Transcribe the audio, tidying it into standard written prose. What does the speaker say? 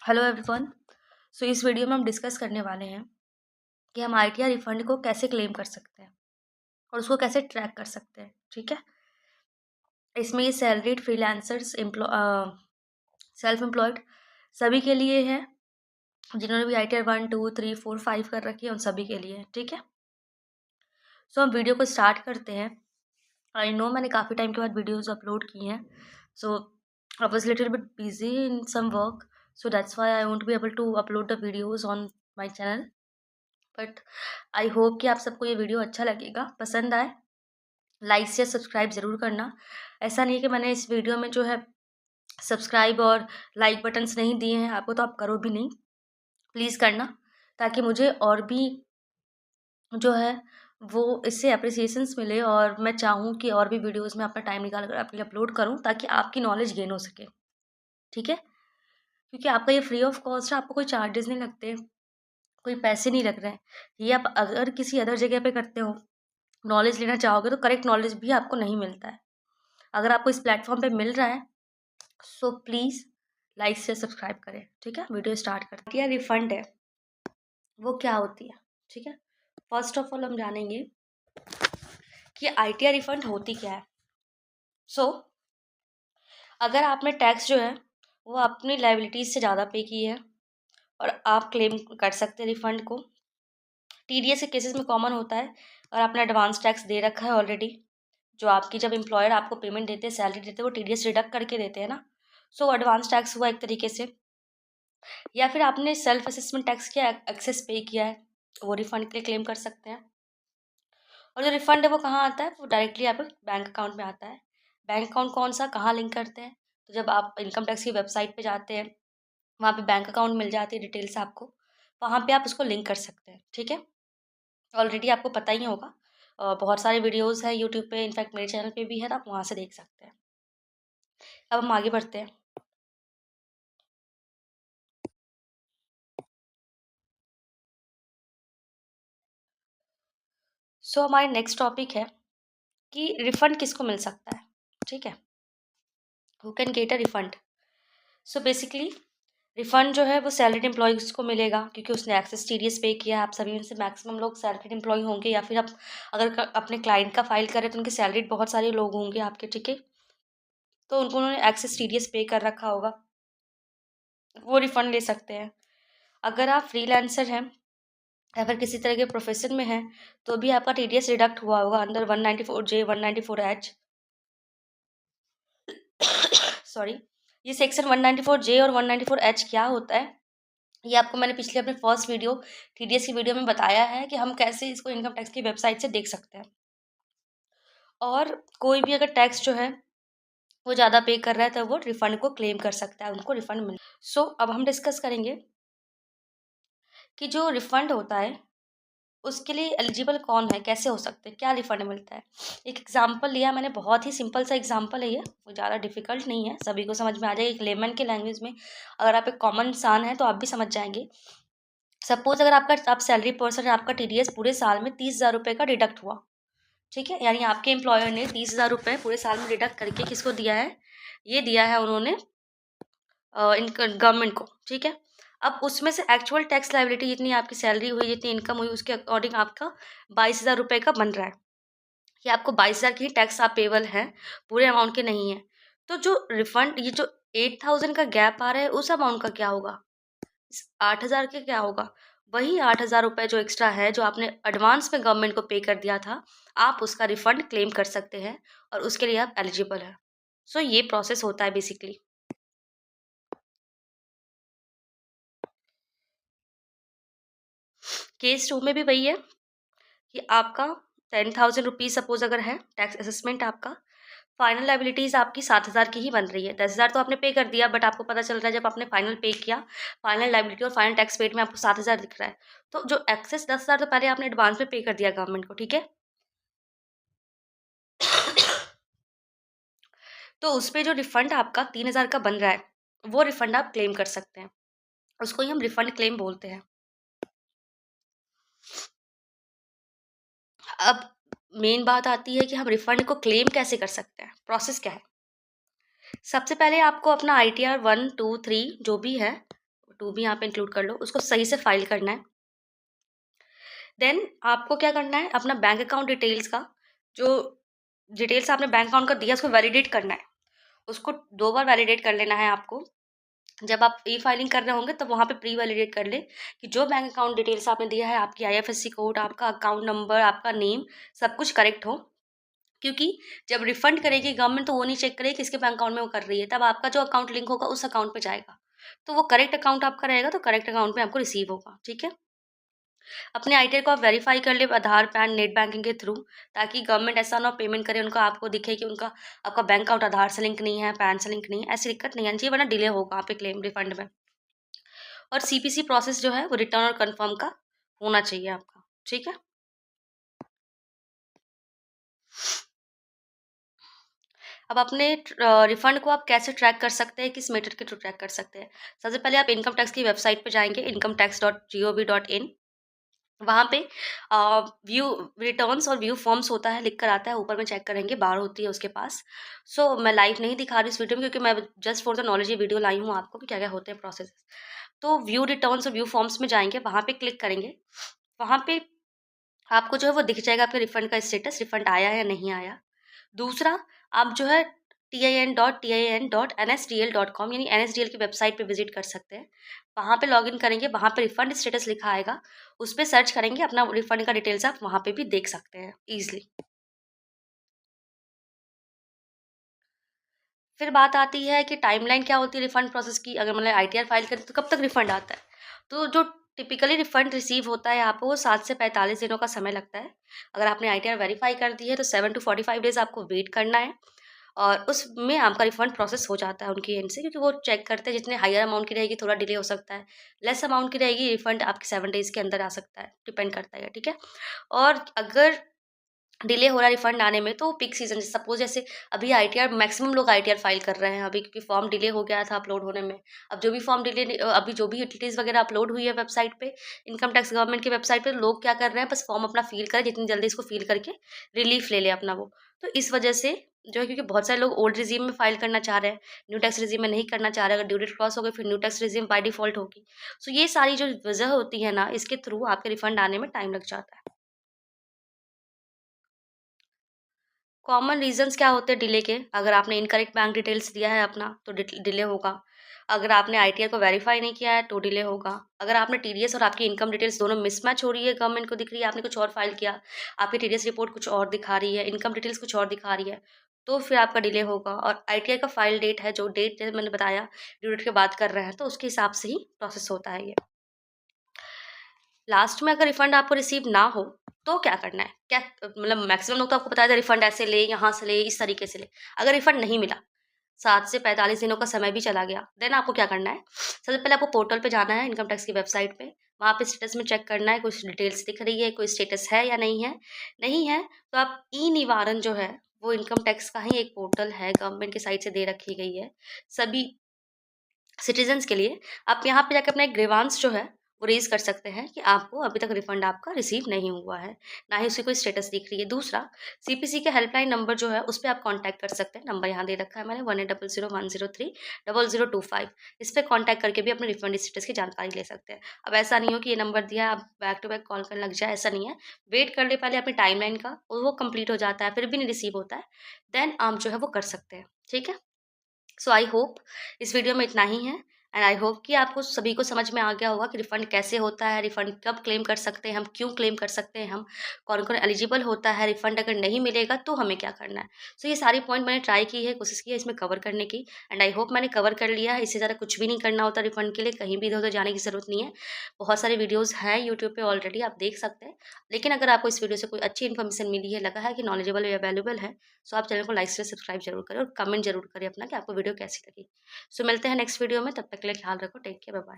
Hello everyone. सो इस video में हम डिस्कस करने वाले हैं कि हम आईटीआर रिफंड को कैसे क्लेम कर सकते हैं और उसको कैसे ट्रैक कर सकते हैं। ठीक है, इसमें ये सैलरीड, फ्रीलांसर्स, सेल्फ एम्प्लॉयड सभी के लिए है। जिन्होंने भी आईटीआर 1, 2, 3, 4, 5 कर रखी है उन सभी के लिए है। ठीक है, सो हम वीडियो को स्टार्ट करते हैं। आई नो मैंने काफ़ी टाइम के बाद वीडियोज़ अपलोड की हैं, so I was little bit busy in some work, so that's why I won't be able to upload the videos on my channel. But I hope कि आप सबको ये वीडियो अच्छा लगेगा, पसंद आए। लाइक शेयर सब्सक्राइब ज़रूर करना। ऐसा नहीं है कि मैंने इस वीडियो में जो है सब्सक्राइब और लाइक बटन्स नहीं दिए हैं आपको, तो आप करो भी नहीं, प्लीज़ करना, ताकि मुझे और भी जो है वो इससे अप्रिसिएशंस मिले और मैं चाहूँ कि और भी वीडियोज़ में अपना टाइम निकाल कर आपके लिए अपलोड करूँ ताकि आपकी नॉलेज गेन हो सके। ठीक है, क्योंकि आपका ये फ्री ऑफ कॉस्ट है, आपको कोई चार्जेस नहीं लगते, कोई पैसे नहीं लग रहे हैं। ये आप अगर किसी अदर जगह पे करते हो, नॉलेज लेना चाहोगे, तो करेक्ट नॉलेज भी आपको नहीं मिलता है। अगर आपको इस प्लेटफॉर्म पे मिल रहा है, सो प्लीज़ लाइक से सब्सक्राइब करें। ठीक है, वीडियो स्टार्ट करते हैं। रिफंड है, वो क्या होती है? ठीक है, फर्स्ट ऑफ ऑल हम जानेंगे कि आईटीआर रिफंड होती क्या है। सो अगर आपने टैक्स जो है वो अपनी लाइबिलिटीज से ज़्यादा पे की है और आप क्लेम कर सकते हैं रिफंड को। टीडीएस के केसेस में कॉमन होता है, और आपने एडवांस टैक्स दे रखा है ऑलरेडी, जो आपकी जब एम्प्लॉयर आपको पेमेंट देते हैं, सैलरी देते हैं, वो टीडीएस रिडक्ट करके देते हैं ना, सो एडवांस टैक्स हुआ एक तरीके से। या फिर आपने सेल्फ असेसमेंट टैक्स किया, एक्सेस पे किया है, वो रिफंड के लिए क्लेम कर सकते हैं। और जो रिफंड है वो कहाँ आता है? वो डायरेक्टली आपके बैंक अकाउंट में आता है। बैंक अकाउंट कौन सा, कहाँ लिंक करते हैं? तो जब आप इनकम टैक्स की वेबसाइट पे जाते हैं, वहाँ पे बैंक अकाउंट मिल जाती है डिटेल्स आपको, वहाँ पे आप उसको लिंक कर सकते हैं। ठीक है, ऑलरेडी आपको पता ही होगा, बहुत सारे वीडियोज़ हैं यूट्यूब पे, इनफैक्ट मेरे चैनल पे भी है, तो आप वहाँ से देख सकते हैं। अब हम आगे बढ़ते हैं। सो हमारे नेक्स्ट टॉपिक है कि रिफंड किसको मिल सकता है। ठीक है, who can get a refund. So basically refund जो है वो सैलरीड एम्प्लॉयज़ को मिलेगा, क्योंकि उसने एक्सेस टीडीएस पे किया है। आप सभी में से मैक्सिमम लोग सैलरीड एम्प्लॉय होंगे, या फिर आप अगर अपने क्लाइंट का फाइल करें तो उनके सैलरीड बहुत सारे लोग होंगे आपके। ठीक है, तो उनको उन्होंने एक्सेस टीडीएस पे कर रखा होगा, वो रिफंड ले सकते हैं। अगर आप फ्रीलांसर हैं या फिर किसी तरह के प्रोफेशन में हैं, तो भी आपका टीडीएस डिडक्ट हुआ होगा अंडर 194J, 194H। सॉरी, ये सेक्शन 194J और 194H क्या होता है, ये आपको मैंने पिछले अपने फर्स्ट वीडियो टीडीएस की वीडियो में बताया है कि हम कैसे इसको इनकम टैक्स की वेबसाइट से देख सकते हैं। और कोई भी अगर टैक्स जो है वो ज़्यादा पे कर रहा है, तो वो रिफंड को क्लेम कर सकता है, उनको रिफंड मिल। सो अब हम डिस्कस करेंगे कि जो रिफंड होता है उसके लिए एलिजिबल कौन है, कैसे हो सकते हैं, क्या रिफंड मिलता है। एक एग्जांपल लिया मैंने, बहुत ही सिंपल सा एग्जांपल है ये, वो ज़्यादा डिफिकल्ट नहीं है, सभी को समझ में आ जाएगा। एक लेमन के लैंग्वेज में अगर आप एक कॉमन इंसान हैं तो आप भी समझ जाएंगे। सपोज अगर आप सैलरी पर्सन है, आपका टीडीएस पूरे साल में 30,000 रुपये का डिडक्ट हुआ। ठीक है, यानी आपके एम्प्लॉयर ने 30,000 रुपये पूरे साल में डिडक्ट करके किसको दिया है? ये दिया है उन्होंने गवर्नमेंट को। ठीक है, अब उसमें से एक्चुअल टैक्स लाइबिलिटी जितनी आपकी सैलरी हुई, जितनी इनकम हुई, उसके अकॉर्डिंग आपका 22,000 रुपये का बन रहा है कि आपको 22,000 की टैक्स आप पेबल हैं, पूरे अमाउंट के नहीं है। तो जो रिफंड, ये जो 8,000 का गैप आ रहा है, उस अमाउंट का क्या होगा? 8,000 के क्या होगा? वही 8,000 रुपये जो एक्स्ट्रा है, जो आपने एडवांस में गवर्नमेंट को पे कर दिया था, आप उसका रिफंड क्लेम कर सकते हैं और उसके लिए आप एलिजिबल हैं। सो ये प्रोसेस होता है बेसिकली। केस 2 में भी वही है कि आपका 10,000 रुपीज़ सपोज अगर है टैक्स असेसमेंट, आपका फाइनल लाइबिलिटीज़ आपकी 7,000 की ही बन रही है। 10,000 तो आपने पे कर दिया, बट आपको पता चल रहा है जब आपने फाइनल पे किया, फाइनल लाइबिलिटी और फाइनल टैक्स पेड में आपको 7,000 दिख रहा है। तो जो एक्सेस 10,000 तो पहले आपने एडवांस में पे कर दिया गवर्नमेंट को। ठीक है, तो उस पे जो रिफंड आपका 3,000 का बन रहा है, वो रिफंड आप क्लेम कर सकते हैं। उसको ही हम रिफंड क्लेम बोलते हैं। अब मेन बात आती है कि हम रिफंड को क्लेम कैसे कर सकते हैं, प्रोसेस क्या है। सबसे पहले आपको अपना ITR 1, 2, 3 जो भी है, टू भी यहाँ पे इंक्लूड कर लो, उसको सही से फाइल करना है। देन आपको क्या करना है, अपना बैंक अकाउंट डिटेल्स का जो डिटेल्स आपने बैंक अकाउंट का दिया उसको वैलिडेट करना है। उसको 2 बार वैलिडेट कर लेना है आपको। जब आप ई फाइलिंग कर रहे होंगे तब वहाँ पे प्री वैलिडेट कर ले कि जो बैंक अकाउंट डिटेल्स आपने दिया है, आपकी आईएफएससी कोड, आपका अकाउंट नंबर, आपका नेम, सब कुछ करेक्ट हो। क्योंकि जब रिफंड करेगी गवर्नमेंट तो वो नहीं चेक करेगी किसके बैंक अकाउंट में वो कर रही है, तब आपका जो अकाउंट लिंक होगा उस अकाउंट पे जाएगा। तो वो करेक्ट अकाउंट आपका रहेगा तो करेक्ट अकाउंट में आपको रिसीव होगा, ठीक है। अपने आईटीआर को आप वेरीफाई कर ले आधार, पैन, नेट बैंकिंग के थ्रू, ताकि गवर्नमेंट ऐसा ना पेमेंट करे उनका, आपको दिखे कि उनका आपका बैंक अकाउंट आधार से लिंक नहीं है, पैन से लिंक नहीं है, ऐसी दिक्कत नहीं आनी चाहिए, वरना डिले होगा आपके क्लेम रिफंड में। और सीपीसी प्रोसेस जो है वो रिटर्न और कन्फर्म का होना चाहिए आपका, ठीक है। अब अपने रिफंड को आप कैसे ट्रैक कर सकते हैं, किस मेथड के थ्रू ट्रैक कर सकते हैं। सबसे पहले आप इनकम टैक्स की वेबसाइट पे जाएंगे, incometax.gov.in। वहाँ पे व्यू रिटर्न्स और व्यू फॉर्म्स होता है, लिख कर आता है, ऊपर में चेक करेंगे, बार होती है उसके पास। सो मैं लाइव नहीं दिखा रही इस वीडियो में, क्योंकि मैं जस्ट फॉर द नॉलेज ये वीडियो लाई हूँ आपको कि क्या क्या होते हैं प्रोसेस। तो व्यू रिटर्न्स और व्यू फॉर्म्स में जाएंगे, वहाँ पे क्लिक करेंगे। वहाँ पे आपको जो है वो दिख जाएगा आपके रिफंड का स्टेटस, रिफंड आया या नहीं आया। दूसरा, आप जो है tin.tin.nsdl.com यानी NSDL की वेबसाइट पे विजिट कर सकते हैं। वहाँ पे लॉगिन करेंगे, वहाँ पे रिफंड स्टेटस लिखा आएगा, उस पे सर्च करेंगे, अपना रिफंड का डिटेल्स आप वहाँ पे भी देख सकते हैं ईजिली। फिर बात आती है कि टाइमलाइन क्या होती है रिफंड प्रोसेस की। अगर मतलब आईटीआर फाइल करें तो कब तक रिफंड आता है। तो जो टिपिकली रिफंड रिसीव होता है आपको, वो 7 से 45 दिनों का समय लगता है। अगर आपने आईटीआर वेरीफाई कर दी है तो 7 टू 45 डेज़ आपको वेट करना है, और उसमें आपका रिफंड प्रोसेस हो जाता है उनकी एंड से, क्योंकि वो चेक करते हैं जितने हायर अमाउंट की रहेगी थोड़ा डिले हो सकता है, लेस अमाउंट की रहेगी रिफंड आपके 7 डेज़ के अंदर आ सकता है, डिपेंड करता है, ठीक है। और अगर डिले हो रहा है रिफंड आने में तो पीक सीजन, सपोज जैसे अभी आईटीआर मैक्सिमम लोग आईटीआर फाइल कर रहे हैं अभी, क्योंकि फॉर्म डिले हो गया था अपलोड होने में। अब जो भी फॉर्म डिले अभी जो भी यूटिलिटीज वगैरह अपलोड हुई है वेबसाइट पे, इनकम टैक्स गवर्नमेंट की वेबसाइट पे, लोग क्या कर रहे हैं, बस फॉर्म अपना फिल करें, जितनी जल्दी इसको फिल करके रिलीफ ले ले अपना वो। तो इस वजह से जो है, क्योंकि बहुत सारे लोग ओल्ड रिजीम में फाइल करना चाह रहे हैं, न्यू टैक्स रिजीम में नहीं करना चाह रहे, अगर ड्यू डेट क्रॉस हो गई फिर new tax regime by default होगी। सो ये सारी जो वजह होती है ना, इसके थ्रू आपके रिफंड आने में टाइम लग जाता है। कॉमन रीज़न्स क्या होते हैं डिले के? अगर आपने इनकरेक्ट बैंक डिटेल्स दिया है अपना तो डिले होगा। अगर आपने आईटीआर को वेरीफाई नहीं किया है तो डिले होगा। अगर आपने टीडीएस और आपकी इनकम डिटेल्स दोनों मिसमैच हो रही है, गवर्नमेंट को दिख रही है आपने कुछ और फाइल किया, आपकी टीडीएस रिपोर्ट कुछ और दिखा रही है, इनकम डिटेल्स कुछ और दिखा रही है, तो फिर आपका डिले होगा। और आईटीआर का फाइल डेट है, जो डेट जैसे मैंने बताया ड्यू डेट की बात कर रहे हैं, तो उसके हिसाब से ही प्रोसेस होता है ये। लास्ट में अगर रिफंड आपको रिसीव ना हो तो क्या करना है? क्या मतलब मैक्सिमम लोग तो आपको बताया था रिफंड ऐसे ले, यहाँ से ले, इस तरीके से ले। अगर रिफंड नहीं मिला, 7 से 45 दिनों का समय भी चला गया, देन आपको क्या करना है? सबसे पहले आपको पोर्टल पे जाना है, इनकम टैक्स की वेबसाइट पे। वहाँ पे स्टेटस में चेक करना है, कुछ डिटेल्स दिख रही है, कोई स्टेटस है या नहीं है। नहीं है तो आप ई-निवारण जो है, वो इनकम टैक्स का ही एक पोर्टल है, गवर्नमेंट की साइट से दे रखी गई है सभी सिटीजन्स के लिए। आप यहाँ पे जाके अपना एक ग्रीवांस जो है वो रेज़ कर सकते हैं कि आपको अभी तक रिफंड आपका रिसीव नहीं हुआ है, ना ही उसकी कोई स्टेटस दिख रही है। दूसरा, सीपीसी के हेल्पलाइन नंबर जो है उस पे आप कॉन्टैक्ट कर सकते हैं। नंबर यहाँ दे रखा है मैंने, 180010030025। इस पे कॉन्टैक्ट करके भी अपने रिफंड स्टेटस की जानकारी ले सकते हैं। अब ऐसा नहीं हो कि ये नंबर दिया है आप बैक टू बैक कॉल करने लग जाए, ऐसा नहीं है। वेट कर ले पहले अपनी टाइमलाइन का, और वो कंप्लीट हो जाता है फिर भी नहीं रिसीव होता है, देन आप जो है वो कर सकते हैं, ठीक है। सो आई होप इस वीडियो में इतना ही है, एंड आई होप कि आपको सभी को समझ में आ गया होगा कि रिफंड कैसे होता है, रिफंड कब क्लेम कर सकते हैं हम, क्यों क्लेम कर सकते हैं हम, कौन कौन एलिजिबल होता है, रिफंड अगर नहीं मिलेगा तो हमें क्या करना है। सो ये सारी पॉइंट मैंने ट्राई की है, कोशिश की है इसमें कवर करने की, एंड आई होप मैंने कवर कर लिया है। इससे ज़्यादा कुछ भी नहीं करना होता रिफंड के लिए, कहीं भी इधर उधर जाने की ज़रूरत नहीं है। बहुत सारे वीडियोज़ हैं यूट्यूब पे ऑलरेडी, आप देख सकते हैं। लेकिन अगर आपको इस वीडियो से कोई अच्छी इन्फॉर्मेशन मिली है, लगा है कि नॉलेजेबल या वैल्यूबल है, सो आप चैनल को लाइक से सब्सक्राइब जरूर करें, और कमेंट जरूर करें अपना कि आपको वीडियो कैसी लगी। सो मिलते हैं नेक्स्ट वीडियो में, तब तक के लिए ख्याल रखो, टेक केयर, बाय बाय।